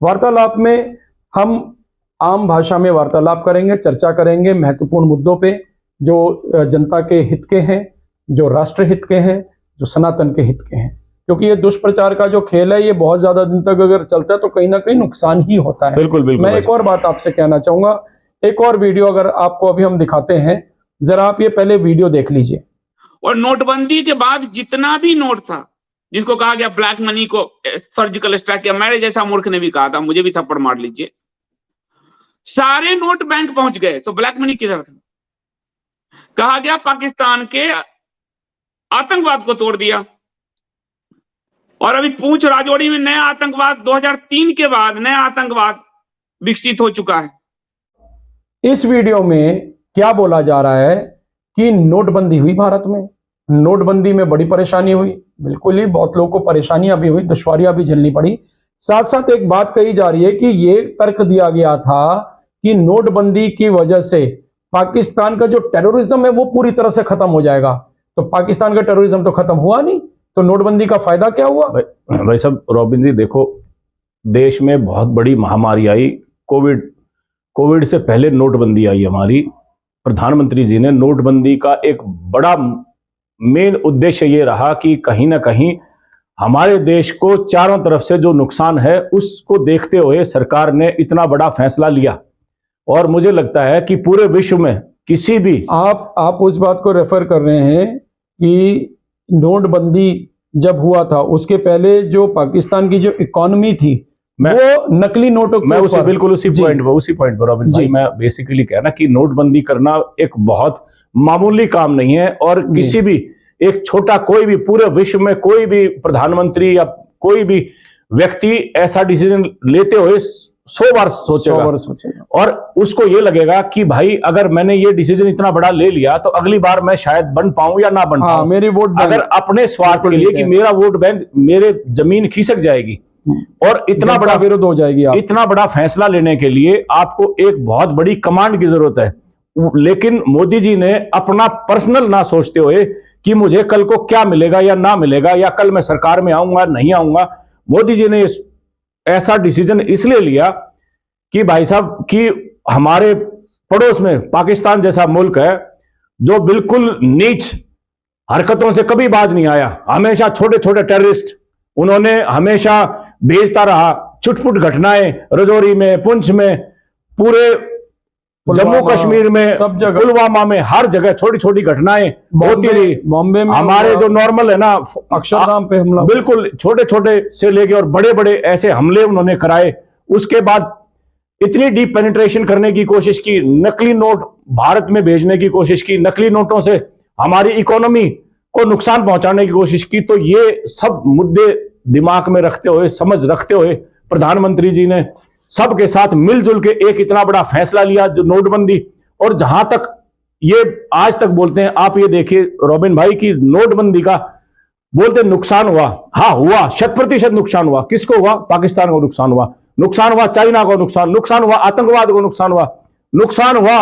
वार्तालाप में हम आम भाषा में वार्तालाप करेंगे, चर्चा करेंगे महत्वपूर्ण मुद्दों पे जो जनता के हित के हैं, जो राष्ट्र हित के हैं, जो सनातन के हित के हैं। क्योंकि ये दुष्प्रचार का जो खेल है ये बहुत ज्यादा दिन तक अगर चलता है तो कहीं ना कहीं नुकसान ही होता है। बिल्कुल बिल्कुल। मैं एक और बात आपसे कहना चाहूंगा, एक और वीडियो अगर आपको अभी हम दिखाते हैं, जरा आप ये पहले वीडियो देख लीजिए। और नोटबंदी के बाद जितना भी नोट था, जिसको कहा गया ब्लैक मनी को सर्जिकल स्ट्राइक किया, मेरे जैसा मूर्ख ने भी कहा था, मुझे भी थप्पड़ मार लीजिए, सारे नोट बैंक पहुंच गए, तो ब्लैक मनी किधर था? कहा गया पाकिस्तान के आतंकवाद को तोड़ दिया, और अभी पूंछ राजौरी में नया आतंकवाद 2003 के बाद नया आतंकवाद विकसित हो चुका है। इस वीडियो में क्या बोला जा रहा है कि नोटबंदी हुई भारत में, नोटबंदी में बड़ी परेशानी हुई, बिल्कुल ही बहुत लोगों को परेशानियां भी हुई, दुश्वारियां भी झेलनी पड़ी। साथ साथ एक बात कही जा रही है कि ये तर्क दिया गया था कि नोटबंदी की वजह से पाकिस्तान का जो टेररिज्म है वो पूरी तरह से खत्म हो जाएगा। तो पाकिस्तान का टेररिज्म तो खत्म हुआ नहीं, तो नोटबंदी का फायदा क्या हुआ? भाई साहब, रॉबिन जी देखो, देश में बहुत बड़ी महामारी आई, कोविड से पहले नोटबंदी आई हमारी। प्रधानमंत्री जी ने नोटबंदी का एक बड़ा मेन उद्देश्य ये रहा कि कहीं ना कहीं हमारे देश को चारों तरफ से जो नुकसान है उसको देखते हुए सरकार ने इतना बड़ा फैसला लिया। और मुझे लगता है कि पूरे विश्व में किसी भी आप उस बात को रेफर कर रहे हैं कि नोटबंदी जब हुआ था उसके पहले जो पाकिस्तान की जो इकोनॉमी थी वो नकली नोटों के ऊपर, बिल्कुल उसी पॉइंट पर रॉबिन भाई मैं बेसिकली कहना कि नोटबंदी करना एक बहुत मामूली काम नहीं है। और किसी भी एक छोटा कोई भी पूरे विश्व में कोई भी प्रधानमंत्री या कोई भी व्यक्ति ऐसा डिसीजन लेते हुए 100 बार सोचेगा और उसको ये लगेगा कि भाई अगर मैंने ये डिसीजन इतना बड़ा ले लिया तो अगली बार मैं शायद बन पाऊं या ना बन पाऊं। मेरी वोट अगर अपने स्वार्थ के लिए कि मेरा वोट बैंक, मेरे जमीन खिसक जाएगी और इतना बड़ा विरोध हो जाएगी, इतना बड़ा फैसला लेने के लिए आपको एक बहुत बड़ी कमांड की जरूरत है। लेकिन मोदी जी ने अपना पर्सनल ना सोचते हुए कि मुझे कल को क्या मिलेगा या ना मिलेगा या कल मैं सरकार में आऊंगा नहीं आऊंगा, मोदी जी ने ऐसा डिसीजन इसलिए लिया कि भाई साहब कि हमारे पड़ोस में पाकिस्तान जैसा मुल्क है जो बिल्कुल नीच हरकतों से कभी बाज नहीं आया, हमेशा छोटे छोटे टेररिस्ट उन्होंने हमेशा भेजता रहा, छुटपुट घटनाएं राजौरी में, पुंछ में, पूरे जम्मू कश्मीर में, सब जगह, पुलवामा में, हर जगह छोटी छोटी घटनाएं होती रही। बॉम्बे में हमारे जो नॉर्मल है ना अक्षरधाम पे हमला, बिल्कुल छोटे छोटे से लेके और बड़े बड़े ऐसे हमले उन्होंने कराए। उसके बाद इतनी डीप पेनिट्रेशन करने की कोशिश की, नकली नोट भारत में भेजने की कोशिश की, नकली नोटों से हमारी इकोनॉमी को नुकसान पहुंचाने की कोशिश की। तो ये सब मुद्दे दिमाग में रखते हुए, समझ रखते हुए प्रधानमंत्री जी ने सबके साथ मिलजुल के एक इतना बड़ा फैसला लिया जो नोटबंदी। और जहां तक ये आज तक बोलते हैं, आप ये देखिए रॉबिन भाई की नोटबंदी का बोलते नुकसान हुआ, हाँ हुआ, 100% नुकसान हुआ। किसको हुआ? पाकिस्तान को नुकसान हुआ, चाइना को नुकसान हुआ, आतंकवाद को नुकसान हुआ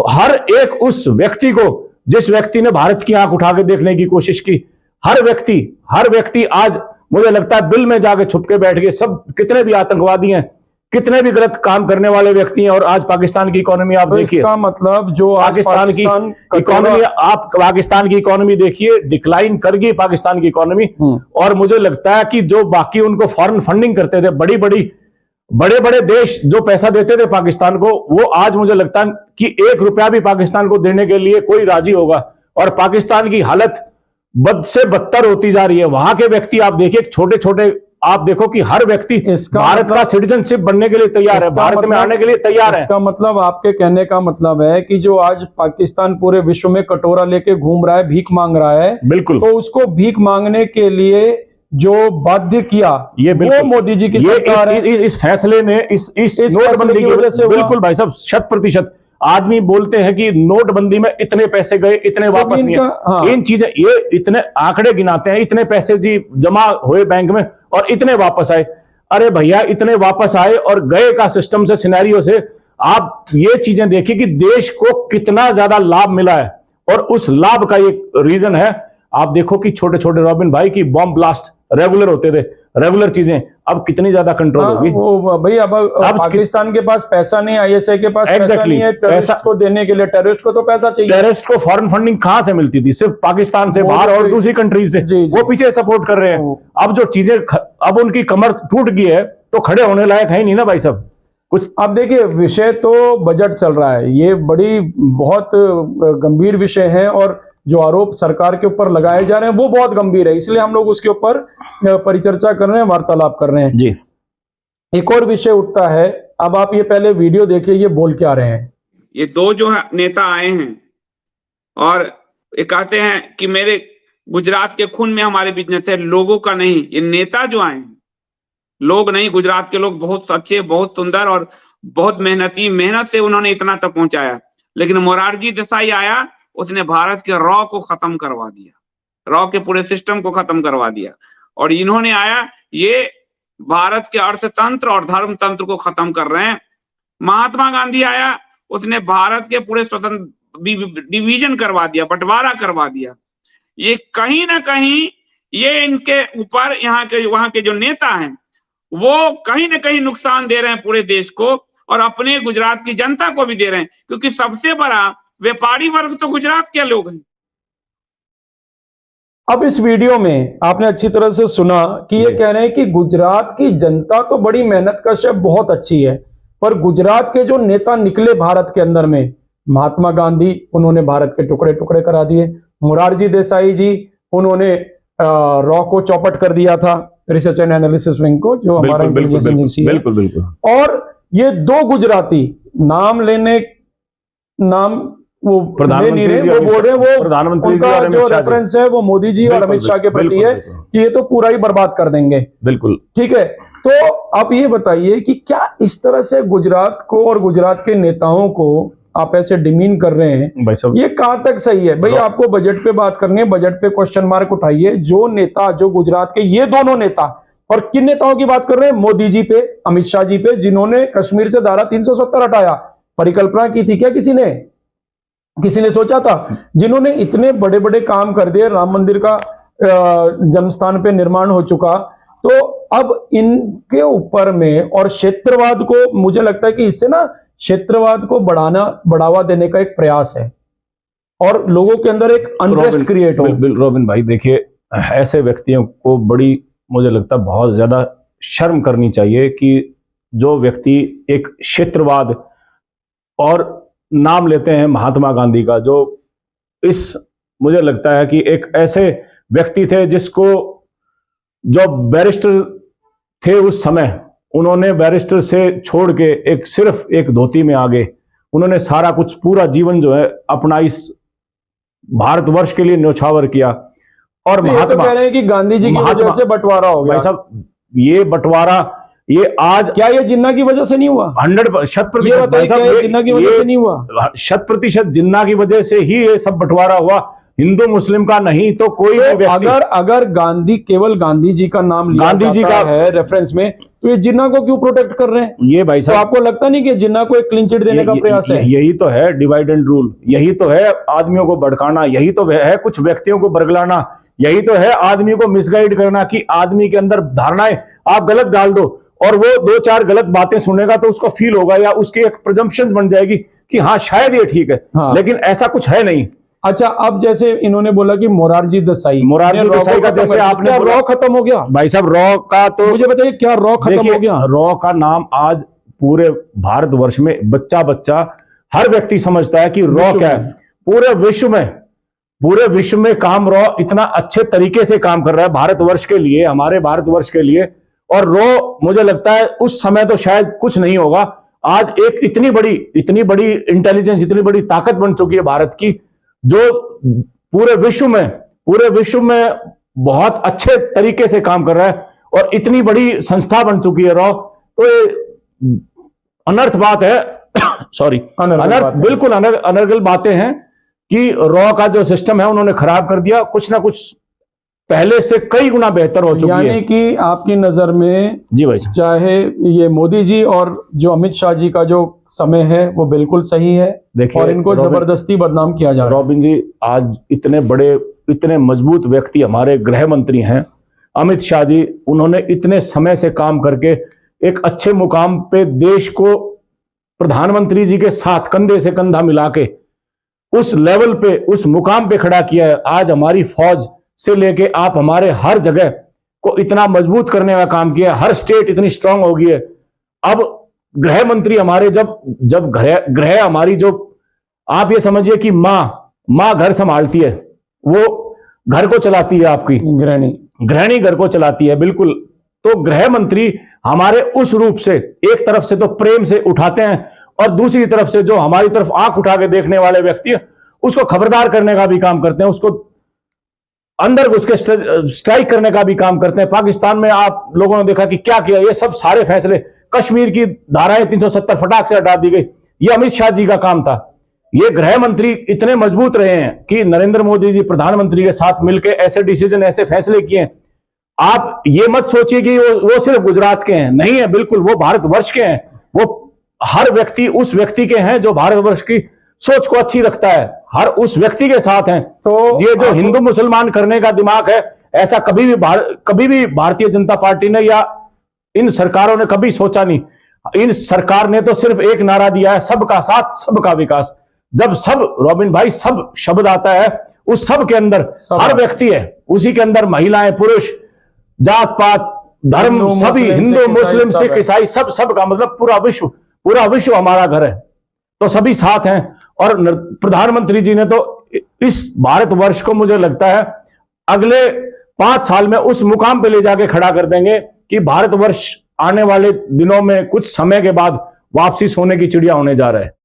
हर एक उस व्यक्ति को जिस व्यक्ति ने भारत की आंख उठा के देखने की कोशिश की। हर व्यक्ति आज मुझे लगता है बिल में जाके छुप के बैठ गए। सब कितने भी आतंकवादी हैं, कितने भी गलत काम करने वाले व्यक्ति हैं, और आज पाकिस्तान की इकोनॉमी आप देखिए, इसका मतलब जो पाकिस्तान की इकोनॉमी, आप पाकिस्तान की इकोनॉमी देखिए, डिक्लाइन कर गई पाकिस्तान की इकोनॉमी। और मुझे लगता है कि जो बाकी उनको फॉरेन फंडिंग करते थे, बड़े बड़े देश जो पैसा देते थे पाकिस्तान को, वो आज मुझे लगता है कि 1 रुपया भी पाकिस्तान को देने के लिए कोई राजी होगा। और पाकिस्तान की हालत बद से बदतर होती जा रही है। वहां के व्यक्ति आप देखिए, छोटे छोटे, आप देखो कि हर व्यक्ति भारत का सिटीजनशिप बनने के लिए तैयार है, भारत में आने के लिए तैयार है। इसका मतलब, आपके कहने का मतलब है कि जो आज पाकिस्तान पूरे विश्व में कटोरा लेके घूम रहा है, भीख मांग रहा है, बिल्कुल, तो उसको भीख मांगने के लिए जो बाध्य किया ये वो मोदी जी की सरकार है। इस फैसले ने इस नोटबंदी की वजह से, बिल्कुल भाई साहब, 100%। आदमी बोलते हैं कि नोटबंदी में इतने पैसे गए, इतने वापस नहीं है। इन चीजें, ये इतने आंकड़े गिनाते हैं, इतने पैसे जी जमा हुए बैंक में और इतने वापस आए। अरे भैया, इतने वापस आए और गए का सिस्टम से, सिनेरियो से आप ये चीजें देखिए कि देश को कितना ज्यादा लाभ मिला है। और उस लाभ का एक रीजन है, आप देखो कि छोटे छोटे रॉबिन भाई की बॉम्ब ब्लास्ट रेगुलर होते थे, रेगुलर चीजें, अब कितनी ज्यादा कंट्रोल होगी। वो भाई अब पाकिस्तान के पास पैसा नहीं, आईएसआई के पास पैसा नहीं है टेररिस्ट को देने के लिए। टेररिस्ट को तो पैसा चाहिए। टेररिस्ट को फॉरेन फंडिंग कहां से मिलती थी? सिर्फ पाकिस्तान से बाहर और दूसरी कंट्री से। वो पीछे सपोर्ट कर रहे हैं। अब जो चीजें, अब उनकी कमर टूट गई है तो खड़े होने लायक है ही नहीं ना भाई साहब कुछ। अब देखिए, विषय तो बजट चल रहा है, ये बड़ी बहुत गंभीर विषय है और जो आरोप सरकार के ऊपर लगाए जा रहे हैं वो बहुत गंभीर है, इसलिए हम लोग उसके ऊपर परिचर्चा कर रहे हैं, वार्तालाप कर रहे हैं जी। एक और विषय उठता है, अब आप ये पहले वीडियो देखिए, ये बोल क्या रहे हैं। ये दो जो है नेता आए हैं और ये कहते हैं कि मेरे गुजरात के खून में हमारे बिजनेस है, लोगों का नहीं। ये नेता जो आए हैं, लोग नहीं, गुजरात के लोग बहुत अच्छे, बहुत सुंदर और बहुत मेहनती, मेहनत से उन्होंने इतना तक पहुंचाया। लेकिन मोरारजी देसाई आया, उसने भारत के रॉ को खत्म करवा दिया, रॉ के पूरे सिस्टम को खत्म करवा दिया। और इन्होंने आया, ये भारत के अर्थतंत्र और धर्म तंत्र को खत्म कर रहे हैं। महात्मा गांधी आया, उसने भारत के पूरे स्वतंत्र डिवीजन करवा दिया, बंटवारा करवा दिया। ये कहीं ना कहीं ये इनके ऊपर यहाँ के वहां के जो नेता हैं वो कहीं ना कहीं नुकसान दे रहे हैं पूरे देश को और अपने गुजरात की जनता को भी दे रहे हैं, क्योंकि सबसे बड़ा व्यापारी वर्ग तो गुजरात के लोग हैं। अब इस वीडियो में आपने अच्छी तरह से सुना कि ये कह रहे हैं कि गुजरात की जनता तो बड़ी मेहनतकश है, बहुत अच्छी है, पर गुजरात के जो नेता निकले भारत के अंदर में, महात्मा गांधी, उन्होंने भारत के टुकड़े टुकड़े करा दिए। मोरारजी देसाई जी, उन्होंने रॉ को चौपट कर दिया था, रिसर्च एंड एनालिसिस विंग को, जो हमारा इंटेलिजेंस एजेंसी है। बिल्कुल बिल्कुल। और ये दो गुजराती, नाम लेने, नाम वो नहीं रहे, वो बोल रहे हैं, वो प्रधानमंत्री उनका जो रेफरेंस है वो मोदी जी और अमित शाह के प्रति है कि ये तो पूरा ही बर्बाद कर देंगे। बिल्कुल ठीक है। तो आप ये बताइए कि क्या इस तरह से गुजरात को और गुजरात के नेताओं को आप ऐसे डिमीन कर रहे हैं, भाई साहब, ये कहां तक सही है? भाई आपको बजट पे बात करनी है, बजट पे क्वेश्चन मार्क उठाइए। जो नेता, जो गुजरात के ये दोनों नेता, और किन नेताओं की बात कर रहे हैं? मोदी जी पे, अमित शाह जी पे, जिन्होंने कश्मीर से धारा 370 हटाया। परिकल्पना की थी क्या किसी ने सोचा था? जिन्होंने इतने बड़े बड़े काम कर दिए, राम मंदिर का जन्मस्थान पे निर्माण हो चुका, तो अब इनके ऊपर में, और क्षेत्रवाद को, मुझे लगता है कि इससे ना क्षेत्रवाद को बढ़ावा देने का एक प्रयास है और लोगों के अंदर एक अनरेस्ट क्रिएट हो। रोबिन भाई देखिए, ऐसे व्यक्तियों को बड़ी, मुझे लगता है बहुत ज्यादा शर्म करनी चाहिए कि जो व्यक्ति एक क्षेत्रवाद और नाम लेते हैं महात्मा गांधी का, जो मुझे लगता है कि एक ऐसे व्यक्ति थे जिसको, जो बैरिस्टर थे उस समय, उन्होंने बैरिस्टर से छोड़ के सिर्फ एक धोती में आ गए। उन्होंने सारा कुछ, पूरा जीवन जो है अपना इस भारतवर्ष के लिए न्यौछावर किया। और महात्मा तो कह रहे हैं कि गांधी जी की वजह से बंटवारा हो गया। भाई साहब, ये बंटवारा, ये आज, क्या ये जिन्ना की वजह से नहीं हुआ? 100% जिन्ना की वजह से नहीं हुआ? 100% जिन्ना की वजह से ही ये सब बंटवारा हुआ, हिंदू मुस्लिम का नहीं। तो कोई अगर गांधी, केवल गांधी जी का नाम लिया गांधी जी का है रेफरेंस में, तो ये जिन्ना को क्यों प्रोटेक्ट कर रहे हैं? ये भाई साहब, तो आपको लगता नहीं कि जिन्ना को एक क्लीन चिट देने का प्रयास है? यही तो है डिवाइड एंड रूल, यही तो है आदमियों को भड़काना, यही तो है कुछ व्यक्तियों को बरगलाना, यही तो है आदमी को मिसगाइड करना कि आदमी के अंदर धारणाएं आप गलत डाल दो और वो 2-4 गलत बातें सुनेगा तो उसको फील होगा या उसकी एक प्रेजम्पशन बन जाएगी कि हाँ शायद ये ठीक है। हाँ। लेकिन ऐसा कुछ है नहीं। अच्छा, अब जैसे इन्होंने बोला कि मोरारजी देसाई का, जैसे आपने रॉ खत्म हो गया? भाई साहब, रॉ का तो मुझे बताइए, क्या रॉ खत्म हो गया? रॉ का नाम आज पूरे भारतवर्ष में बच्चा हर व्यक्ति समझता है कि रॉ क्या है। पूरे विश्व में काम रॉ इतना अच्छे तरीके से काम कर रहा है भारतवर्ष के लिए, हमारे भारतवर्ष के लिए। और रॉ, मुझे लगता है उस समय तो शायद कुछ नहीं होगा, आज एक इतनी बड़ी इंटेलिजेंस, इतनी बड़ी ताकत बन चुकी है भारत की, जो पूरे विश्व में बहुत अच्छे तरीके से काम कर रहा है और इतनी बड़ी संस्था बन चुकी है रॉ। तो ये अनर्थ बात है सॉरी, बिल्कुल अनर्गल बातें हैं कि रॉ का जो सिस्टम है उन्होंने खराब कर दिया। कुछ ना कुछ पहले से कई गुना बेहतर हो चुकी है। यानी कि आपकी नजर में, जी भाई, चाहे ये मोदी जी और जो अमित शाह जी का जो समय है वो बिल्कुल सही है, और इनको जबरदस्ती बदनाम किया जा रहा है। रॉबिन जी, आज इतने बड़े, इतने मजबूत व्यक्ति हमारे गृह मंत्री हैं, अमित शाह जी, उन्होंने इतने समय से काम करके एक अच्छे मुकाम पे देश को प्रधानमंत्री जी के साथ कंधे से कंधा मिला के उस लेवल पे, उस मुकाम पे खड़ा किया है। आज हमारी फौज से लेके आप हमारे हर जगह को इतना मजबूत करने का काम किया, हर स्टेट इतनी स्ट्रांग हो गई है। अब गृह मंत्री हमारे जब गृह हमारी, जो आप ये समझिए कि माँ घर संभालती है, वो घर को चलाती है, आपकी गृहिणी घर को चलाती है, बिल्कुल। तो गृह मंत्री हमारे उस रूप से एक तरफ से तो प्रेम से उठाते हैं और दूसरी तरफ से जो हमारी तरफ आंख उठा के देखने वाले व्यक्ति है उसको खबरदार करने का भी काम करते हैं, उसको अंदर घुस के स्ट्राइक करने का भी काम करते हैं। पाकिस्तान में आप लोगों ने देखा कि क्या किया, ये सब सारे फैसले, कश्मीर की धाराएं 370 फटाक से हटा दी गई, ये अमित शाह जी का काम था। ये गृह मंत्री इतने मजबूत रहे हैं कि नरेंद्र मोदी जी प्रधानमंत्री के साथ मिलकर ऐसे डिसीजन, ऐसे फैसले किए। आप ये मत सोचिए कि वो सिर्फ गुजरात के हैं, नहीं है, बिल्कुल वो भारतवर्ष के हैं। वो हर व्यक्ति उस व्यक्ति के हैं जो भारतवर्ष की सोच को अच्छी रखता है, हर उस व्यक्ति के साथ हैं। तो ये जो हिंदू मुसलमान करने का दिमाग है, ऐसा कभी भी भारतीय जनता पार्टी ने या इन सरकारों ने कभी सोचा नहीं। इन सरकार ने तो सिर्फ एक नारा दिया है, सबका साथ सबका विकास। जब सब, रॉबिन भाई, सब शब्द आता है, उस सब के अंदर हर व्यक्ति है, उसी के अंदर महिलाएं, पुरुष, जात पात, धर्म, सभी, हिंदू मुस्लिम सिख ईसाई, सब का मतलब पूरा विश्व हमारा घर है। तो सभी साथ हैं और प्रधानमंत्री जी ने तो इस भारतवर्ष को, मुझे लगता है, अगले 5 साल में उस मुकाम पे ले जाके खड़ा कर देंगे कि भारतवर्ष आने वाले दिनों में कुछ समय के बाद वापसी सोने की चिड़िया होने जा रहा है।